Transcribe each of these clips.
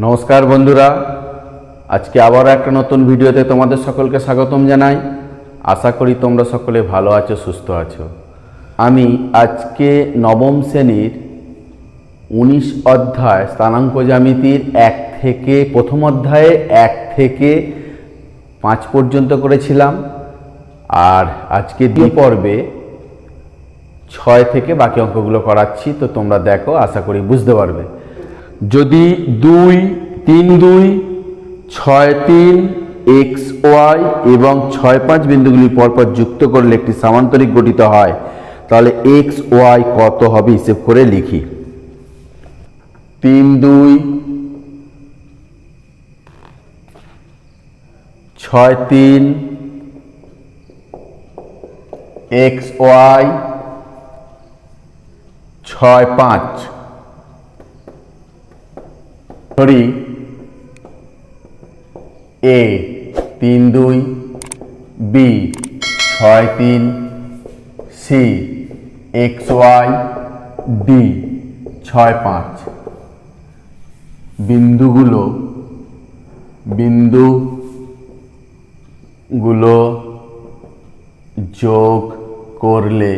নমস্কার বন্ধুরা, আজকে আবার একটা নতুন ভিডিওতে তোমাদের সকলকে স্বাগতম জানাই। আশা করি তোমরা সকলে ভালো আছো, সুস্থ আছো। আমি আজকে নবম শ্রেণীর 19 অধ্যায় স্থানাঙ্ক জ্যামিতির প্রথম অধ্যায়ে 1 থেকে 5 পর্যন্ত করেছিলাম, আর আজকে দ্বিতীয় পর্বে 6 থেকে বাকি অঙ্কগুলো করাচ্ছি। তো তোমরা দেখো, আশা করি বুঝতে পারবে। যদি 2, 3, 2, 6, 3 এক্স ওয়াই এবং 6, 5 বিন্দুগুলি পরপর যুক্ত করলে একটি সামান্তরিক গঠিত হয়, তাহলে এক্স ওয়াই কত হবে হিসেব করে লিখি। 3, 2, 6, 3 এক্স ওয়াই 6, 5 ধরি A 3, 2, B 6, 3, C X Y, D 6, 5। বিন্দুগুলো যোগ করলে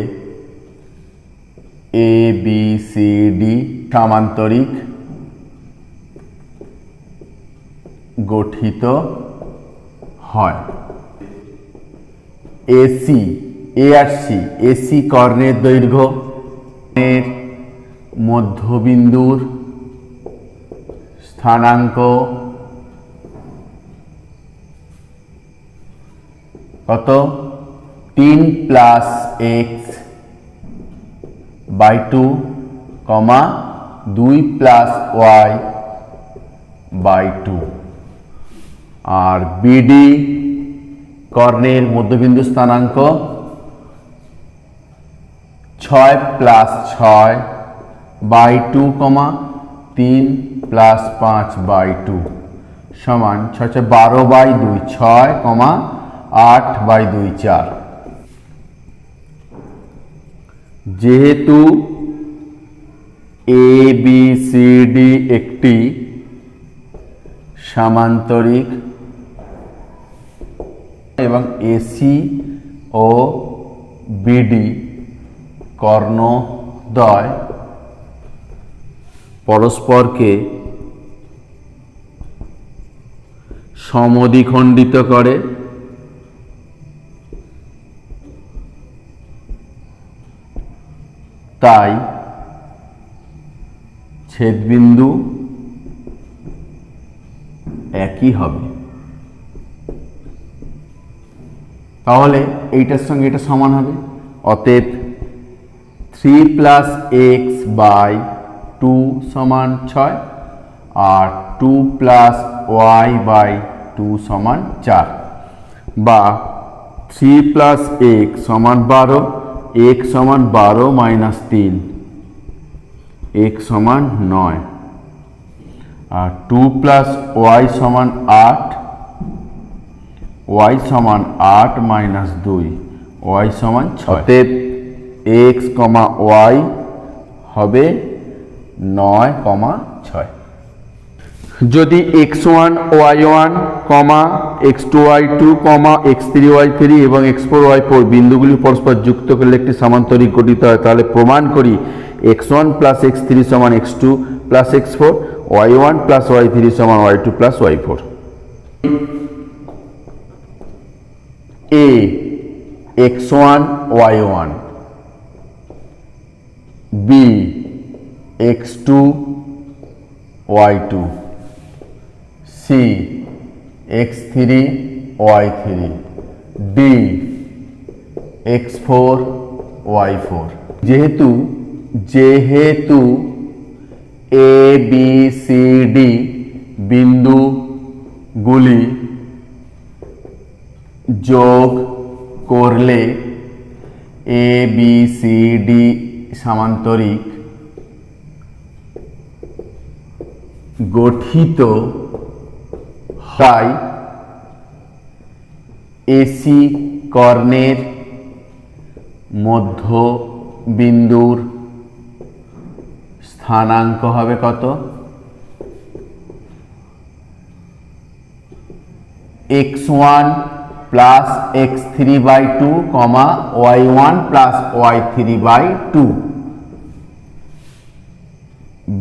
এ বি সি ডি সামান্তরিক গঠিত হয়। এসি, এ আর সি, এসি কর্ণের দৈর্ঘ্য এর মধ্যবিন্দুর স্থানাঙ্ক কত? 3 plus X by 2, 2 plus Y by 2। আর বিডি কর্ণের মধ্যবিন্দু স্থানাঙ্ক 6 প্লাস 6 বাই 2, 3 প্লাস 5 বাই 2 সমান 6, 12 বাই 2, 6, 8 বাই 2, 4। যেহেতু এ বি সি ডি একটি সামান্তরিক এবং এসি ও বিডি কর্ণদ্বয় পরস্পরকে সমদ্বিখণ্ডিত করে, তাই ছেদবিন্দু একই হবে। তাহলে এইটার সঙ্গে এটা সমান হবে। অতএব 3 প্লাস এক্স বাই 2 সমান 6 আর 2 প্লাস ওয়াই বাই 2 সমান 4, বা 3 প্লাস এক্স সমান 12, এক্স সমান 12 মাইনাস 3, এক্স সমান 9, আর 2 প্লাস ওয়াই সমান 8, ওয়াই সমান 8 মাইনাস 2, ওয়াই সমান 6। অতএব এক্স, ওয়াই হবে 9, 6। যদি x1 y1, x2 y2, x3 y3 এবং x4 y4 বিন্দুগুলি পরস্পর যুক্ত করলে একটি সামান্তরিক গঠিত হয়, তাহলে প্রমাণ করি x1 প্লাস x3 সমান x2 plus x4, y1 plus y3 সমান y2 plus y4। A x1 y1, B x2 y2, C x3 y3, D x4 y4। যেহেতু এ বি সি ডি বিন্দুগুলি যোগ করলে এ বি সি ডি সামান্তরিক গঠিত হয়, AC কর্ণের মধ্যবিন্দুর স্থানাঙ্ক হবে কত? x1 plus x3 by 2 comma y1 plus y3 by 2।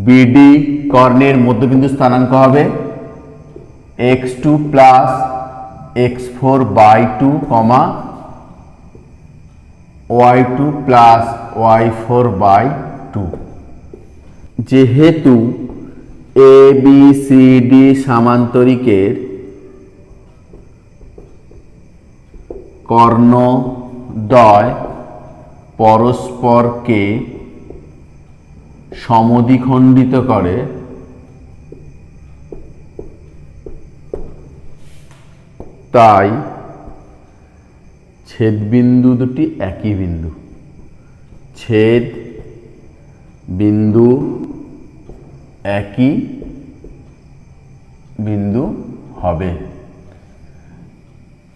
BD কর্ণের মধ্যবিন্দু স্থানাঙ্ক হবে x2 plus x4 by 2 comma y2 plus y4 by 2। যেহেতু এ বি সি ডি সামান্তরিকের কর্ণদ্বয় পরস্পরকে সমদ্বিখণ্ডিত করে, তাই ছেদবিন্দু দুটি একই বিন্দু। ছেদ বিন্দু একই বিন্দু হবে।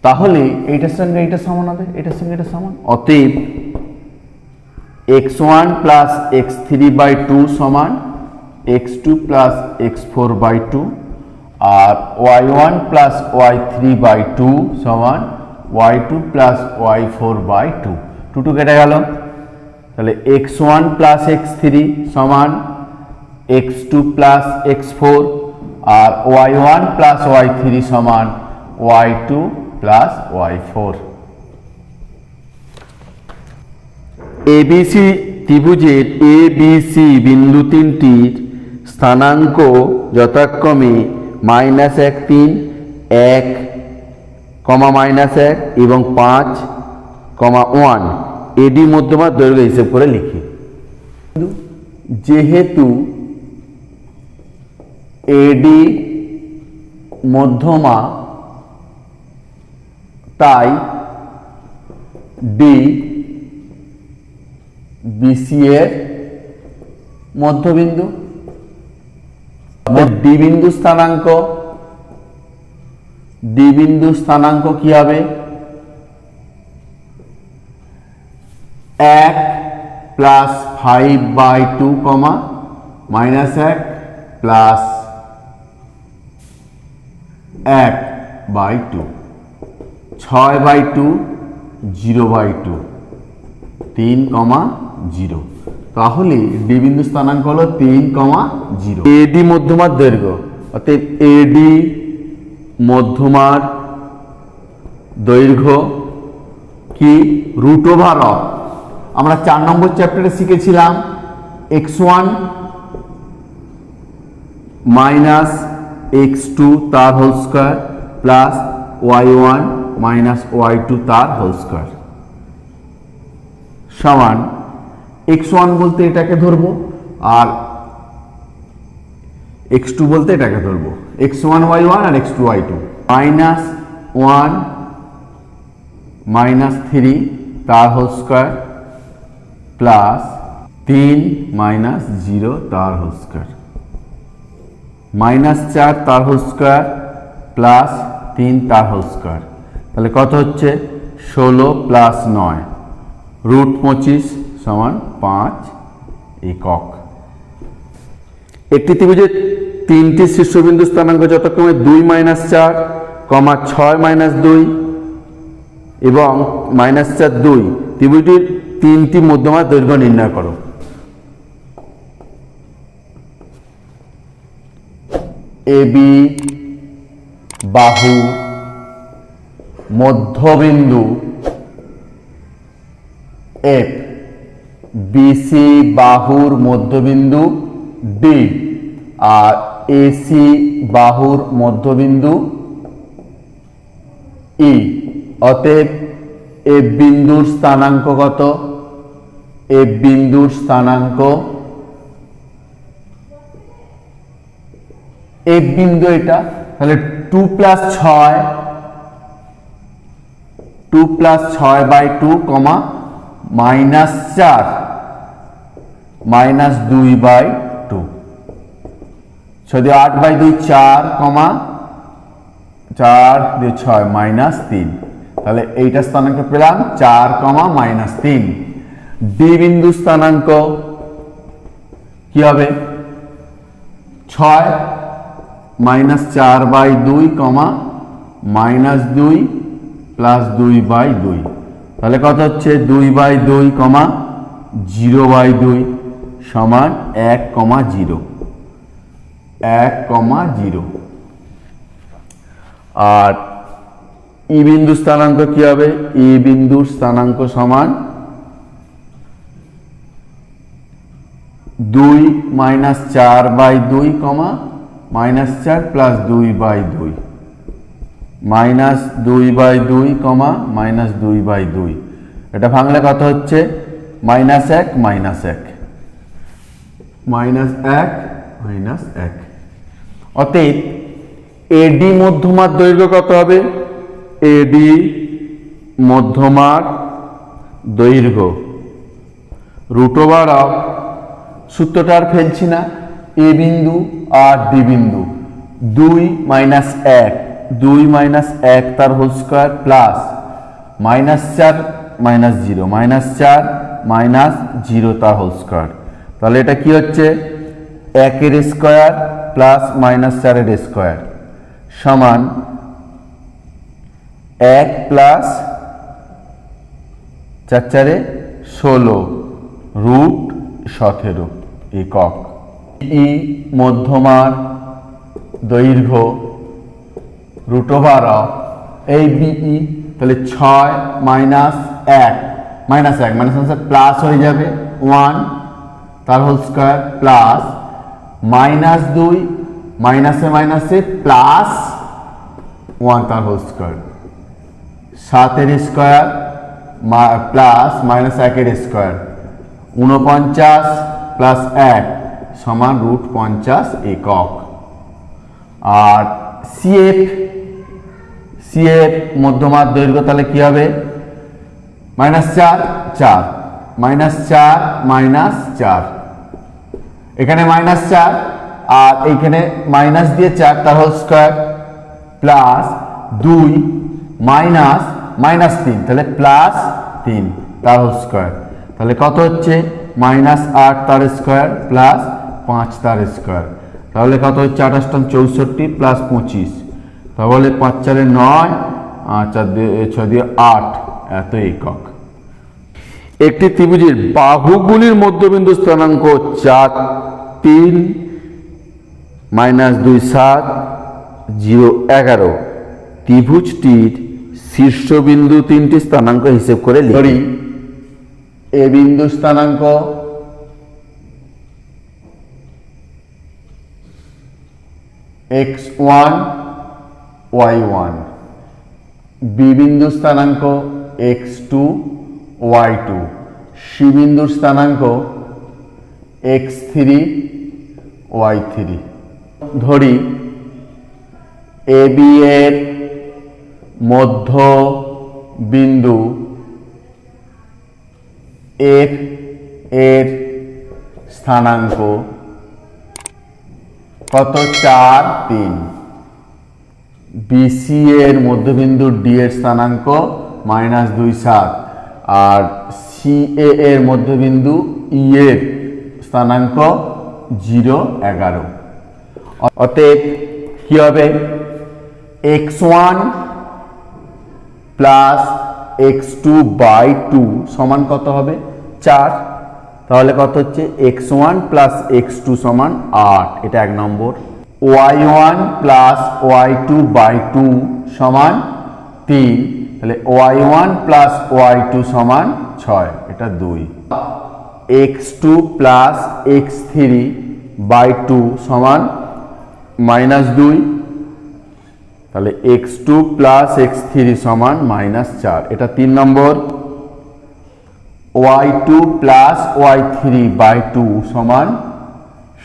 তাহলে এইটার সঙ্গে এইটা সমান হবে, এটার সঙ্গে এটা সমান। অতএব x1 প্লাস x3 বাই 2 সমান x2 প্লাস x4 বাই 2, আর y1 প্লাস y3 বাই 2 সমান y2 প্লাস y4 বাই 2। 2 কেটে গেল, তাহলে x1 প্লাস x3 সমান x2 প্লাস x4, আর y1 প্লাস y3 সমান y2 প্লাস y4। এবিসি ত্রিভুজের এ বি সি বিন্দু তিনটির স্থানাঙ্ক যথাক্রমে -1 3 1 -1 এবং 5 1 এডি মধ্যমার দৈর্ঘ্য হিসেব করে লিখি। যেহেতু এডি মধ্যমা, তাই ডি বিসি এর মধ্যবিন্দু। ডি বিন্দু স্থানাঙ্ক কি হবে? 1 plus 5 by 2 comma -1 plus 1 by 2, 6 by 2 0 by 2 3 0। তাহলে ডি বিন্দু স্থানাঙ্ক হলো 3 0। এডি মধ্যমার দৈর্ঘ্য, অর্থাৎ এডি মধ্যমার দৈর্ঘ্য কি? √ওভার অফ, আমরা 4 নম্বর চ্যাপ্টারে শিখেছিলাম x1 মাইনাস x2 তার whole square plus y1 minus y2 তার হোল স্কয়ার সমান x1 বলতে এটাকে ধরবো আর x2 বলতে এটাকে ধরবো, x1 y1 আর x2 y2। -1 -3 তার হোল স্কয়ার প্লাস 3 -0 তার হোল স্কয়ার, -4 তার হোল স্কয়ার প্লাস 3 তার হোল স্কয়ার। তাহলে কত হচ্ছে? 16 প্লাস 9 √25 সমান 5 একক। একটি ত্রিভুজের তিনটি শীর্ষবিন্দু স্থানাঙ্ক যথাক্রমে 2 -4, 6 -2 এবং -4 2। ত্রিভুজটির তিনটি মধ্যমার দৈর্ঘ্য নির্ণয় করো। এবি বাহু মধ্যবিন্দু এফ, বিসি বাহুর মধ্যবিন্দু ডি, আর এসি বাহুর মধ্যবিন্দু ই। অতএব এফ বিন্দুর স্থানাঙ্ক কত? এফ বিন্দুর স্থানাঙ্ক, এফ বিন্দু এটা, তাহলে 2 + 6 বাই 2 কমা -4 -2 বাই 2, 8 বাই 2 4 কমা 4 দিয়ে 6 -3। তাহলে এইটা স্থানাঙ্ক পেলাম 4 -3। ডি বিন্দু স্থানাঙ্ক কি হবে? 6 -4 বাই 2 কমা -2 প্লাস 2/2, তাহলে কত হচ্ছে 2/2 কমা 0/2 সমান 1,0, 1,0। আর ই বিন্দুর স্থানাঙ্ক কি হবে? ই বিন্দুর স্থানাঙ্ক সমান 2 - 4/2, -4 প্লাস 2/2, -2/2, -2/2, এটা ভাঙলে কত হচ্ছে? -1 -1 অতএব এডি মধ্যমার দৈর্ঘ্য কত হবে? এডি মধ্যমার দৈর্ঘ্য √, সূত্রটা আর ফেলছি না, এ বিন্দু আর ডি বিন্দু, 2 - 1, 2 - 1 তার হোল স্কয়ার প্লাস -4 - 0, -4 - 0 তার হোল স্কয়ার, তাহলে এটা কি হচ্ছে? 1 এর স্কয়ার প্লাস -4 এর স্কয়ার সমান 1 প্লাস 4 × 16 √17 একক। ই মধ্যমার দৈর্ঘ্য √, এই বিই, তাহলে 6 - 1 প্লাস হয়ে যাবে 1 তার হোল স্কয়ার প্লাস -2 মাইনাসে প্লাস 1 তার হোল স্কয়ার, 7 এর স্কয়ার প্লাস -1 এর স্কয়ার, 49 প্লাস 1 সমান √50 একক। আর সিএফ মধ্যমার দৈর্ঘ্য তাহলে কি হবে? -4 4 -4 এখানে -4 আর এইখানে মাইনাস দিয়ে 4 তার হোল স্কয়ার প্লাস 2 -3, তাহলে +3 তার হোল স্কয়ার, তাহলে কত হচ্ছে? -8 তার স্কয়ার প্লাস 5 তার স্কয়ার, তাহলে কত হচ্ছে? 28 × 64 প্লাস 25, তাহলে 5 × 4 = 9, 4 × 6 = 8 এত একক। একটি ত্রিভুজের বাহুগুলির মধ্যবিন্দু স্থানাঙ্ক 4 3 -2 7 0 11, ত্রিভুজটির শীর্ষবিন্দু 3টি স্থানাঙ্ক হিসেব করে লিখি। এ বিন্দু স্থানাঙ্ক x1 y1, বি বিন্দু স্থানাঙ্ক x2 y2, সি বিন্দুর স্থানাঙ্ক x3 y3। ধরি এ বি এর মধ্য বিন্দু এফ এর স্থানাঙ্ক কত? 4 3। বিসি এর মধ্যবিন্দু ডি এর স্থানাঙ্ক -2 7, আর সিএ এর মধ্যবিন্দু ই এর স্থানাঙ্ক 0 11। অতএব কি হবে? x1 প্লাস x2/2 সমান কত হবে? 4, তাহলে কত হচ্ছে? x1 প্লাস x2 সমান 8, এটা 1 নম্বর। y1 প্লাস y2/2 সমান 3, তাহলে y1 প্লাস y2 সমান 6, এটা 2। x2 প্লাস x3/2 সমান -2, তাহলে x2 প্লাস x3 সমান -4, এটা 3 নম্বর। y2 প্লাস y3/2 সমান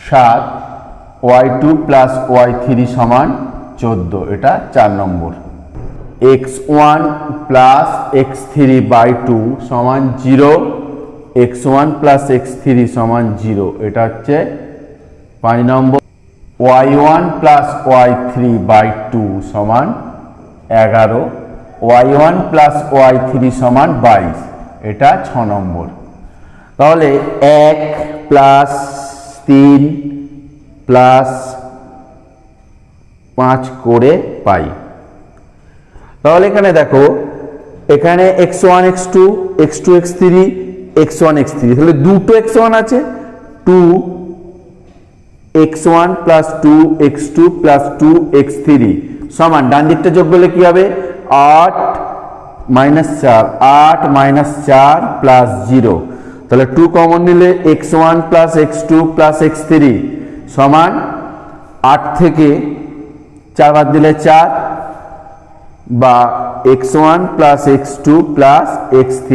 7, y2 প্লাস y3 সমান 14, এটা 4 নম্বর। x1 প্লাস x3/2 সমান 0, x1 প্লাস x3 সমান 0, এটা হচ্ছে 5 নম্বর। y1 প্লাস y3/2 সমান 11, y1 প্লাস y3 সমান 22, এটা 6 নম্বর। তাহলে 1 প্লাস 3 প্লাস 5 করে পাই। তাহলে এখানে দেখো, এখানে x1 x2 x2 x3 x1 x3, তাহলে দুটো x1 আছে, 2x1 plus 2x2 plus 2x3 সমান, ডান দিকটা যোগ করলে কি হবে, 8 মাইনাস 4, 8 মাইনাস 4 প্লাস 0, তাহলে 2 কমন নিলে x1 plus x2 plus x3 সমান 8 থেকে 4 বাদ দিলে 4, বা x1 plus x2 plus x3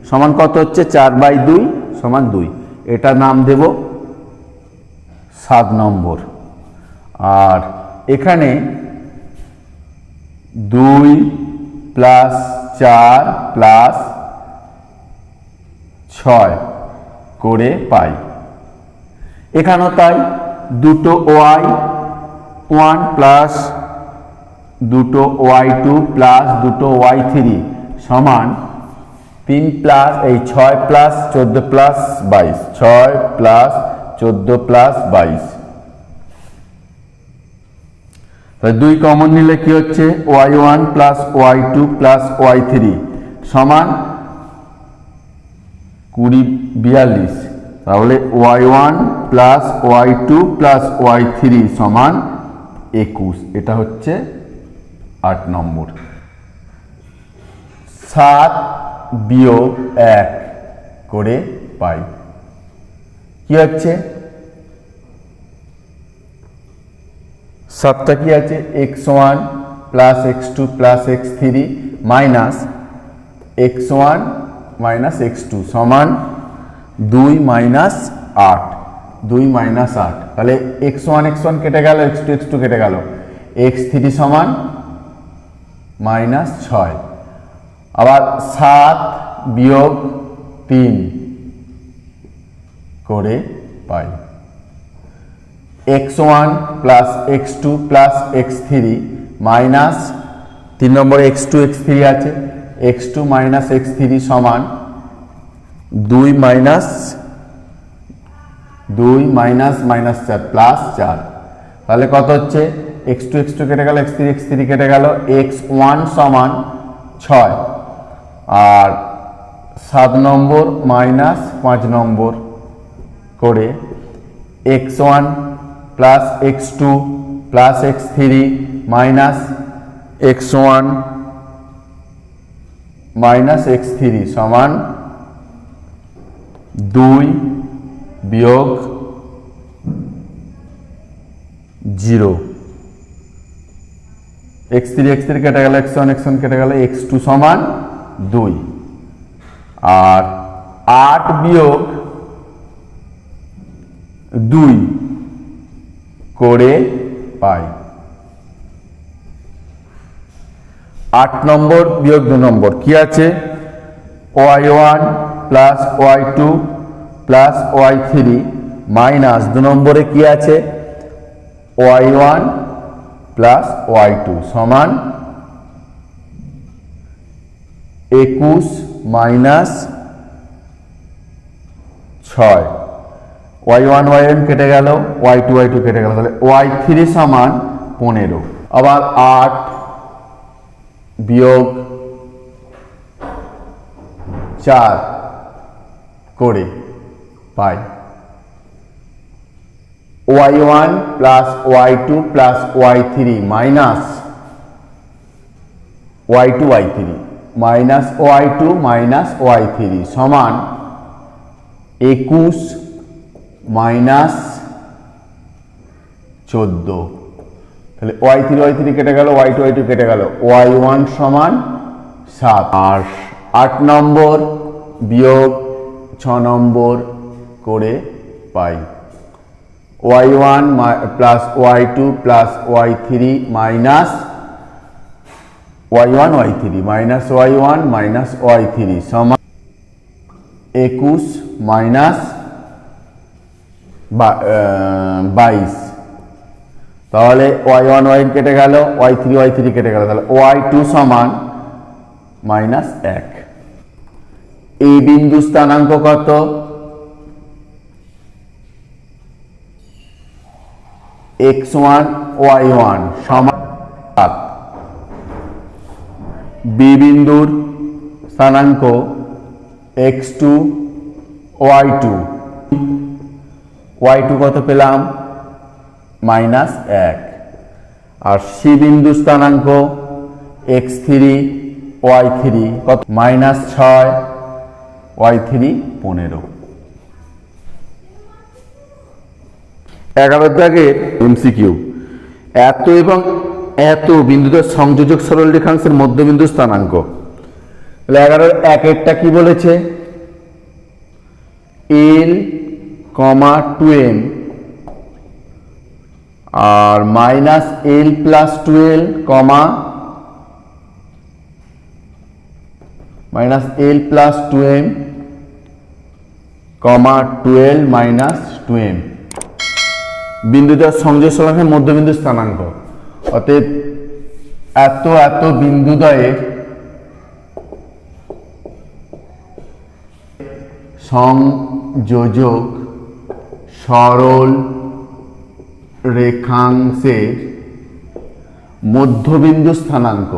সমান কত হচ্ছে, 4/2 সমান 2, এটা নাম দেব 7 নম্বর। আর এখানে 2 প্লাস 4 প্লাস 6 করে পাই। এখানেও তাই, দুটো y1 প্লাস দুটো y2 প্লাস দুটো y3 সমান 3 plus 6 plus 14 plus 22, 6 plus 14 plus 22, তাহলে 2 কমন নিলে কি হচ্ছে, y1 plus y2 plus y3 সমান 20 42, তাহলে y1 plus y2 plus y3 সমান 21, এটা হচ্ছে 8 নম্বর। 7 বিয়োগ 1 করে পাই, কি হচ্ছে, 7টা কি আছে, x1 plus x2 plus x3 minus x1 minus x2 সমান 2 মাইনাস 8, 2 মাইনাস 8, তাহলে x1 কেটে গেল, x2 কেটে গেল, x3 সমান মাইনাস 6, আবার 7 বিয়োগ 3 করে পাই, x1 plus x2 plus x3 minus 3 নম্বরে x2 x3 আছে, x2 মাইনাস x3 সমান 2 মাইনাস মাইনাস 4 প্লাস 4, তাহলে কত হচ্ছে, x2 কেটে গেল, x3 কেটে গেল, x1 সমান 6, আর 7 নম্বর মাইনাস 5 নম্বর করে x1 plus x2 plus x3 minus x1 minus x3 সমান 2 বিয়োগ 0, x3 কেটে গেল, x1 কেটে গেল, x2 সমান 2, আর 8 বিয়োগ 2 করে পাই, 8 নম্বর বিয়োগ 2 নম্বর কি আছে, y1 plus y2 plus y3 minus 2 নম্বরে কি আছে, y1 প্লাস y2 সমান 21 মাইনাস 6, y1 কেটে গেল, y2 কেটে গেল, তাহলে y3 সমান 15, আবার 8 বিয়োগ 4 করে পাই, y1 plus y2 plus y3 minus y2 y3 minus y2 minus y3 সমান 21 মাইনাস 14, তাহলে y3 কেটে গেল, y2 কেটে গেল, y1 সমান 7, আর 8 নম্বর বিয়োগ 6 নম্বর করে পাই, y1 plus y2 plus y3 minus y1 minus y1 minus y3 সমান 21 মাইনাস 22, তাহলে y1 কেটে গেল, y3 কেটে গেল, তাহলে y2 সমান মাইনাস 1, এই বিন্দু স্থানাঙ্ক কত, x1 y1 সমান 7 বি বিন্দুর স্থানাঙ্ক x2 y2, y2 কত পেলাম -1, আর সি বিন্দু স্থানাঙ্ক x3 y3 কত -6, y3 15। 11 দাগের এমসিকিউ, এত এবং এত বিন্দুদের সংযোজক সরল রেখাংশের মধ্যবিন্দু স্থানাঙ্ক। 11 একেরটা কি বলেছে, l, 2m আর -l + 12, -l + 2m, 12 - 2m বিন্দুদের সংযোগ সরলরেখার মধ্যবিন্দু স্থানাঙ্ক। অতএব এত এত বিন্দুদ্বয়ের সংযোজক সরল রেখাংশের মধ্যবিন্দু স্থানাঙ্ক।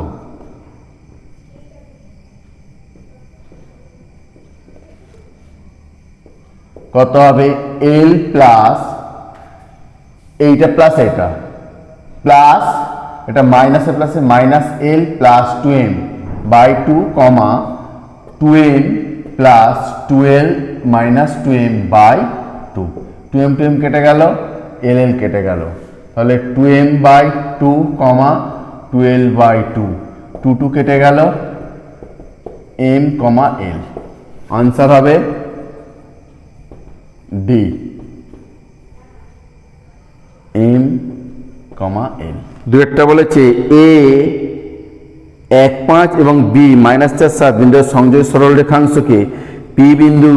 কত হবে, l প্লাস এইটা প্লাস এটা প্লাস এটা মাইনাসে প্লাসে -l + 2m by 2, 2m plus 12 - 2m by 2, 2m 2m কেটে গেল, l কেটে গেল, তাহলে 2m বাই 2, 12 বাই 2, 2 কেটে গেল, m, l। আনসার হবে ডি, m, l। দুইটা বলেছে a 1, 5 এবং b -4, 7 বিন্দুর সংযোগ সরল রেখাংশকে p বিন্দু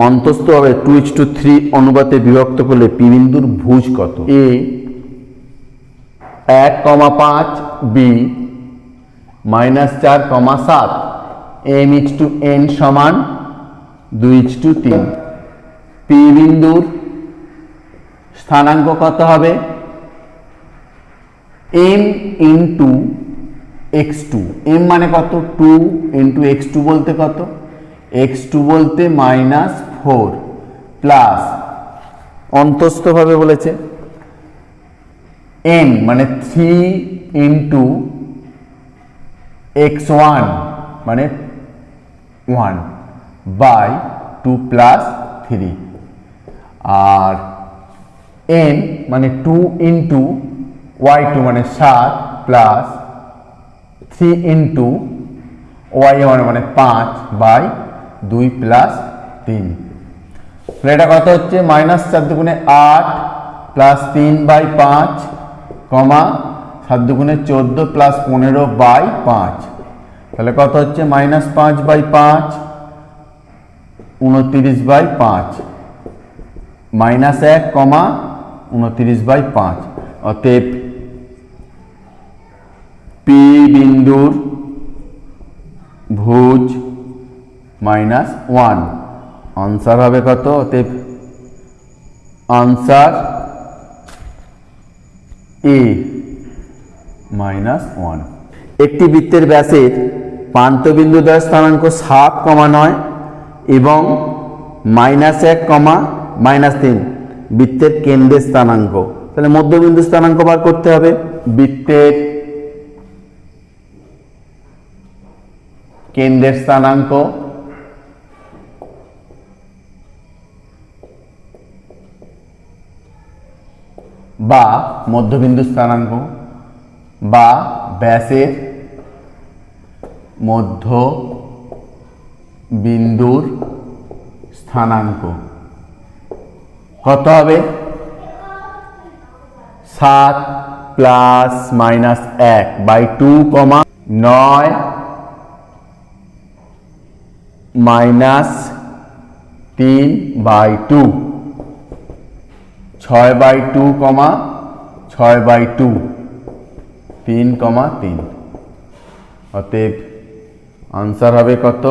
অন্তস্থভাবে 2:3 অনুপাতে বিভক্ত করলে p বিন্দুর ভুজ কত। a 1, 5, b -4, 7, m:n সমান 2:3। p বিন্দুর স্থানাঙ্ক কত হবে, m × x2, m মানে কত, 2 × x2 বলতে কত, x2 বলতে -4 প্লাস অন্তস্থভাবে বলেছে n মানে 3 × x1 মানে 1 বাই 2 + 3, আর n মানে 2 × y2 মানে 7 প্লাস 3 × y1 মানে 5 বাই 2 + 3। এটা কত হচ্ছে, -4 দুগুণে 8 প্লাস 3 বাই 5, 7 দুগুণে 14 প্লাস 15 বাই 5, তাহলে কত হচ্ছে -5 বাই 5, 29 বাই 5, -1, 29 বাই 5। অতএব p বিন্দুর ভুজ -1, আনসার হবে কত, অতএব আনসার a -1। একটি বৃত্তের ব্যাসের প্রান্তবিন্দুদ্বয়ের স্থানাঙ্ক 7, 9 এবং -1, -3 বৃত্তের কেন্দ্রের স্থানাঙ্ক। তাহলে মধ্যবিন্দু স্থানাঙ্ক বার করতে হবে। বৃত্তের কেন্দ্রের স্থানাঙ্ক বা মধ্যবিন্দু স্থানাঙ্ক বা ব্যাসের মধ্যবিন্দুর স্থানাঙ্ক কত হবে, 7 plus -1 by 2, 9 -3 by 2, 6 by 2, 6 by 2, 3, 3। অতএব আনসার হবে কত,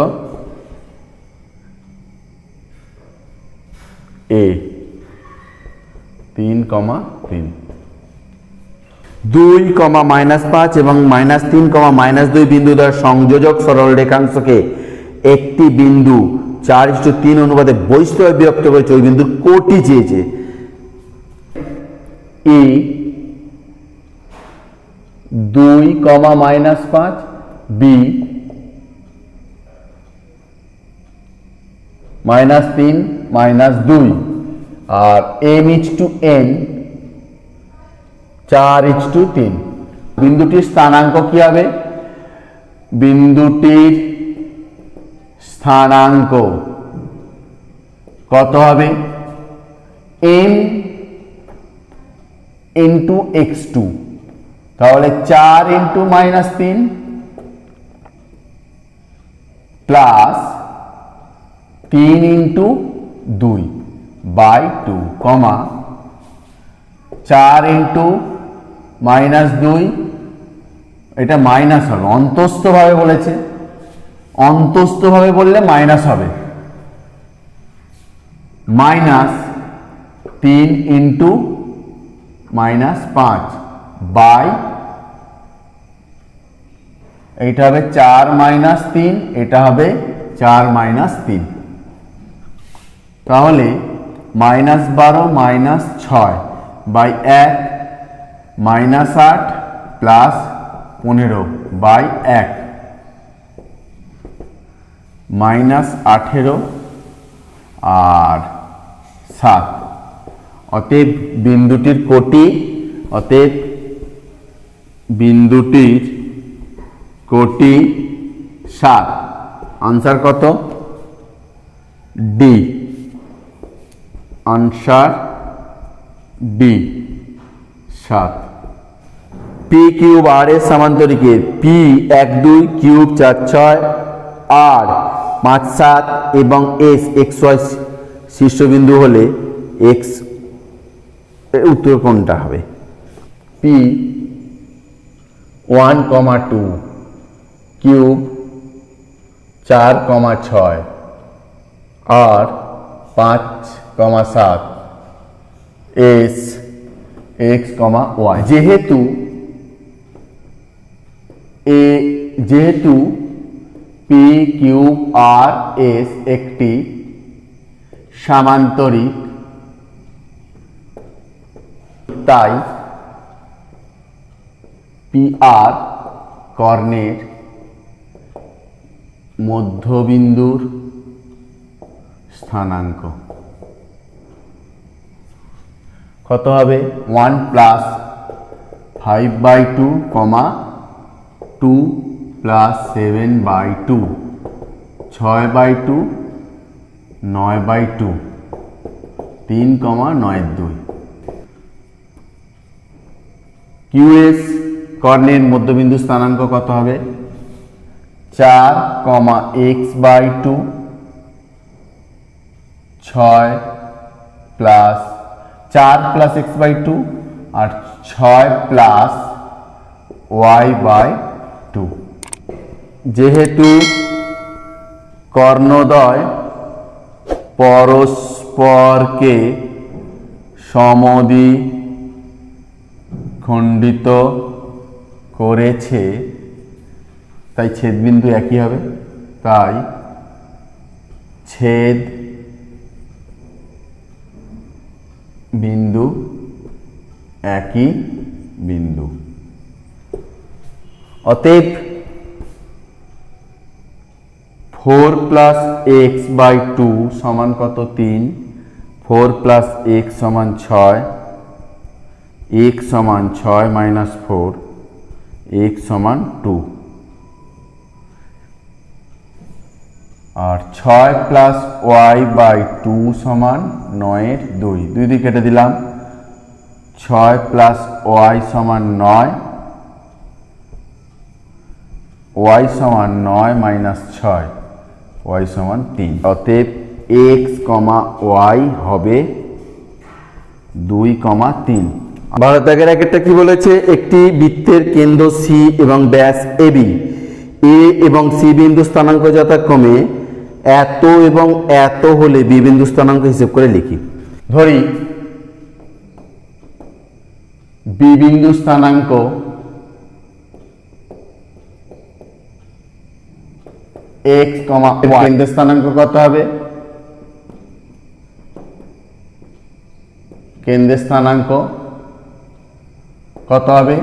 এ 3, 3। 2, -5 এবং -3, -2 বিন্দু দ্বারা সংযোজক সরল রেখাংশকে একটি বিন্দু 4:3 অনুপাতে বহিস্থভাবে বিভক্ত করেছে, ওই বিন্দুর কোটি চেয়েছে। ই 2, -5, বি -3, -2 আর m:n 4:3। বিন্দুটির স্থানাঙ্ক কি হবে? বিন্দুটির স্থানাঙ্ক কত হবে? m × x2, তাহলে 4 × -3 প্লাস 3 × 2 বাই 2, 4 × -2, এটা মাইনাস হবে, অন্তস্থভাবে বলেছে, অন্তস্থভাবে বললে মাইনাস হবে, -3 × -5 বাই, এইটা হবে 4 - 3, এটা হবে 4 - 3, তাহলে -12 - 6 বাই 1 -8 প্লাস 15 বাই 1 -18 আর 7। অতএব বিন্দুটির কোটি, অতএব বিন্দুটির কোটি 7। আনসার কত? D. Answer D 7। P cube আর এর সমান্তরিকে পি 1, 2, কিউব 4, 6, আর 5, 7 এবং এস XY শীর্ষবিন্দু হলে এক্স উত্তর কোনটা হবে? পি 1, 2 কিউব 4, 6 আর 5, 7 এস x, y। যেহেতু পি কিউব আর এস একটি সামান্তরিক, তাই পি আর কর্ণের মধ্যবিন্দুর স্থানাঙ্ক কত হবে? 1 + 5/2, 2 + 7/2, 6/2, 9/2, 3, 9/2। কিউএস কর্ণের মধ্যবিন্দু স্থানাঙ্ক কত হবে? 4, x/2, 6 প্লাস 4 + x/2 আর 6 প্লাস y/2। যেহেতু কর্ণদ্বয় পরস্পরকে সমদ্বিখণ্ডিত করেছে, তাই ছেদবিন্দু একই হবে, তাই ছেদ বিন্দু একই বিন্দু। অতএব 4 + x/2 সমান কত? 3, 4 + x সমান 6, x সমান 6 - 4, x সমান 2 আর 6 + y/2 সমান 9/2, 2 দিয়ে কেটে দিলাম, 6 + y সমান 9, y সমান 9 - 6, y সমান 3। অতএব x, y হবে 2, 3। 12 দাগের একটা কি বলেছে? একটি বৃত্তের কেন্দ্র সি এবং ব্যাস এবি, এ এবং সি বিন্দু স্থানাঙ্ক যথাক্রমে এত এবং এত হলে বি বিন্দু স্থানাঙ্ক হিসেব করে লিখি। ধরি বি বিন্দু স্থানাঙ্ক x, y কেন্দ্রের স্থানাঙ্ক কত হবে? কেন্দ্রের স্থানাঙ্ক কত হবে?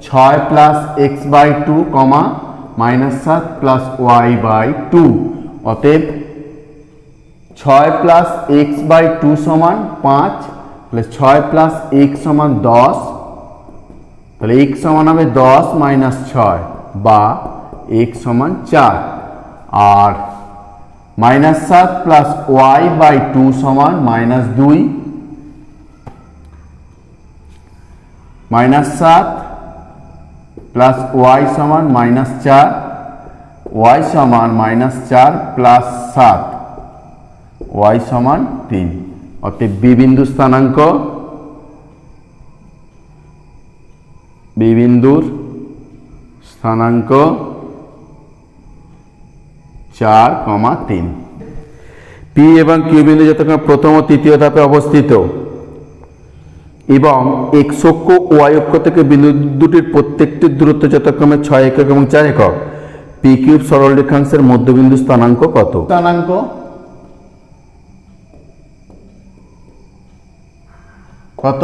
6 plus X by 2 comma -7 plus Y by 2। অতএব 6 প্লাস এক্স বাই 2 সমান 5 প্লাস 6 প্লাস এক্স সমান 10। তাহলে এক্স সমান হবে 10 মাইনাস 6 বা এক্স সমান 4। আর -7 প্লাস ওয়াই বাই 2 সমান -2। -7 প্লাস ওয়াই সমান -4, ওয়াই সমান -4 প্লাস 7, ওয়াই সমান 3। অতএব বি বিন্দু স্থানাঙ্ক, বি বিন্দুর স্থানাঙ্ক 4,3। পি এবং কিউ বিন্দু যতক্ষণ প্রথম ও তৃতীয় ধাপে অবস্থিত এবং এক্স অক্ষ ওয়াই অক্ষ থেকে বিন্দু দুটির প্রত্যেকটির দূরত্ব যথাক্রমে 6 একক এবং 4 একক, পি কিউব সরল রেখাংশের মধ্যবিন্দু স্থানাঙ্ক কত? স্থানাঙ্ক কত?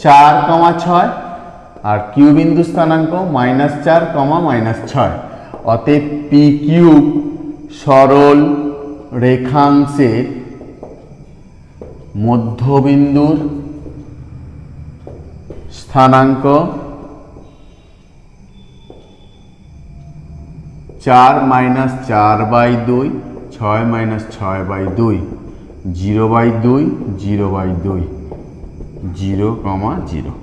4,6। আর কিউ বিন্দু স্থানাঙ্ক -4, -6। অতএব পি কিউব সরল রেখাংশের মধ্যবিন্দুর স্থানাঙ্ক 4 - 4/2, 6 - 6/2, 0/2, 0/2, 0,0।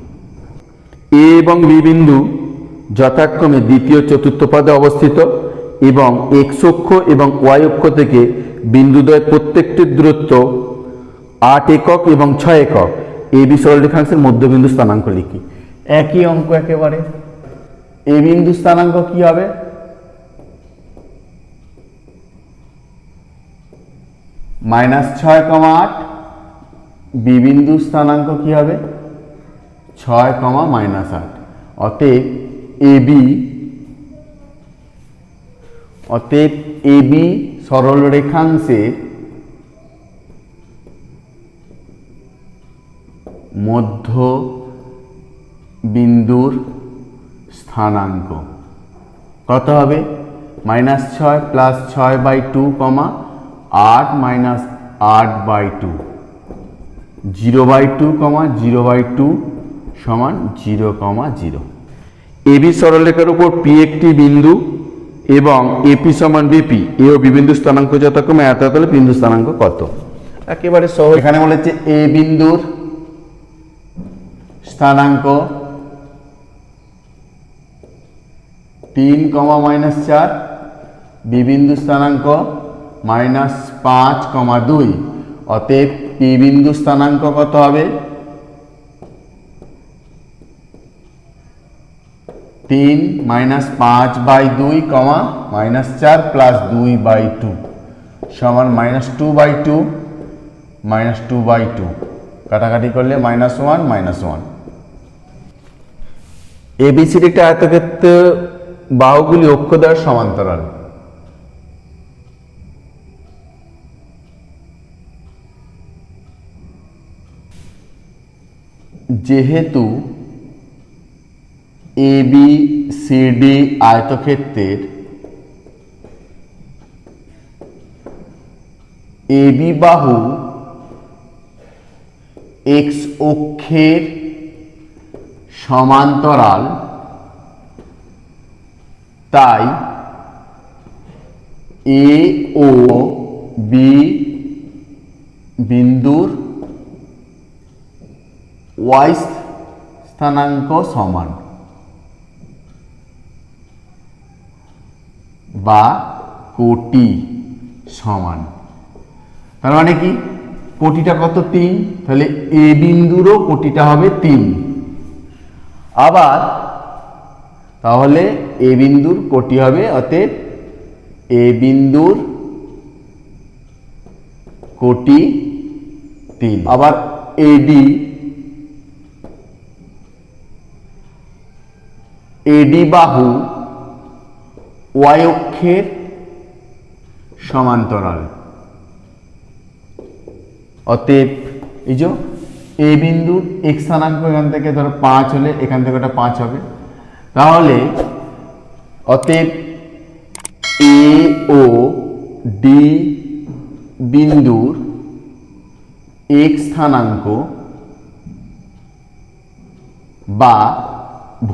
এ এবং বি বিন্দু যথাক্রমে দ্বিতীয় চতুর্থ পদে অবস্থিত এবং এক্স অক্ষ এবং ওয়াই অক্ষ থেকে বিন্দুদ্বয়ের প্রত্যেকটির দূরত্ব 8 একক এবং 6 একক। এ বি সরল রেখাংশের মধ্যবিন্দু স্থানাঙ্ক লিখি। একই অঙ্ক একেবারে। এ বিন্দু স্থানাঙ্ক কি হবে? -6,8। বি বিন্দু স্থানাঙ্ক কি হবে? 6, -8। অতএব এ বি সরল রেখাংশের মধ্য বিন্দুর স্থানাঙ্ক কত হবে? -6 প্লাস 6/2, 8 - 8/2, 0/2, 0/2 সমান 0,0। এবি সরলরেখার উপর পি একটি বিন্দু এবং এপি সমান বিপি, এ ও বি বিন্দু স্থানাঙ্ক যথাক্রমে এত হলে বিন্দু স্থানাঙ্ক কত? একেবারে সহজ। এখানে বলেছে এ বিন্দুর স্থানাঙ্ক 3, -4, বি বিন্দু স্থানাঙ্ক -5, 2। অতএব পি বিন্দু স্থানাঙ্ক কত হবে? 3 - 5/2, -4 প্লাস 2/2 সমান -2/2, -2/2 কাটাকাটি করলে -1, -1। এবিসির একটা আয়তক্ষেত্র বাহুগুলি অক্ষ দ্বারা সমান্তরাল। যেহেতু ABCD আয়তক্ষেত্রের AB বাহু x অক্ষের সমান্তরাল, তাই A ও B বিন্দুর y স্থানাঙ্ক সমান বা কোটি সমান। তার মানে কি? কোটিটা কত? 3। তাহলে এ বিন্দুরও কোটিটা হবে 3। আবার তাহলে এ বিন্দুর কোটি হবে, অতএব এ বিন্দুর কোটি 3। আবার এডি এডি বাহু ওয়াই অক্ষের সমান্তরাল। অতএব এই যে এ বিন্দুর x স্থানাঙ্ক এখান থেকে ধরো 5 হলে এখান থেকে ওটা 5 হবে, তাহলে অতএব এ ও ডি বিন্দুর x স্থানাঙ্ক বা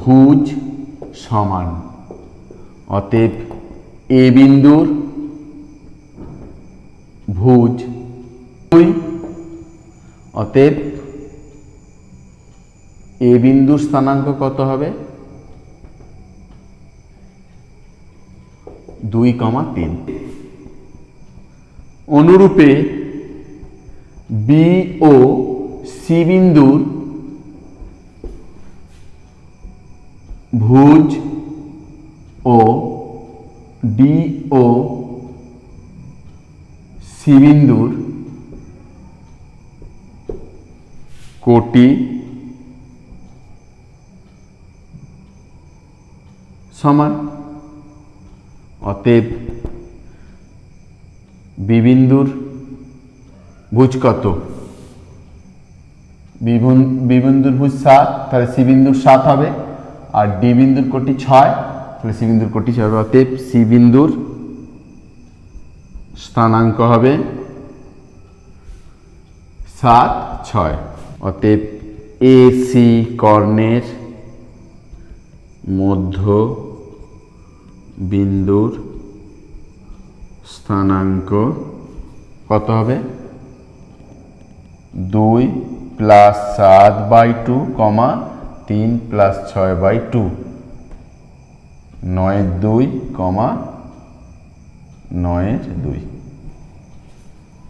ভুজ সমান। অতএব এ বিন্দুর ভুজ 2। অতএব এ বিন্দুর স্থানাঙ্ক কত হবে? 2,3। অনুরূপে বি ও সি বিন্দুর ভুজ ও ডি ও সি বিন্দুর কোটি সমান। অতএব বি বিন্দুর ভুজ কত? বি বিন্দুর ভুজ 7, তাহলে সি বিন্দুর 7 হবে, আর ডি বিন্দুর কোটি 6, তাহলে সি বিন্দুর কোটি 6 হবে। অতএব সি বিন্দুর স্থানাঙ্ক হবে 7, 6। অতএব এ সি কর্ণের মধ্য বিন্দুর স্থানাঙ্ক কত হবে? 2 + 7/2, 3 + 6/2, 9/2, 9/2।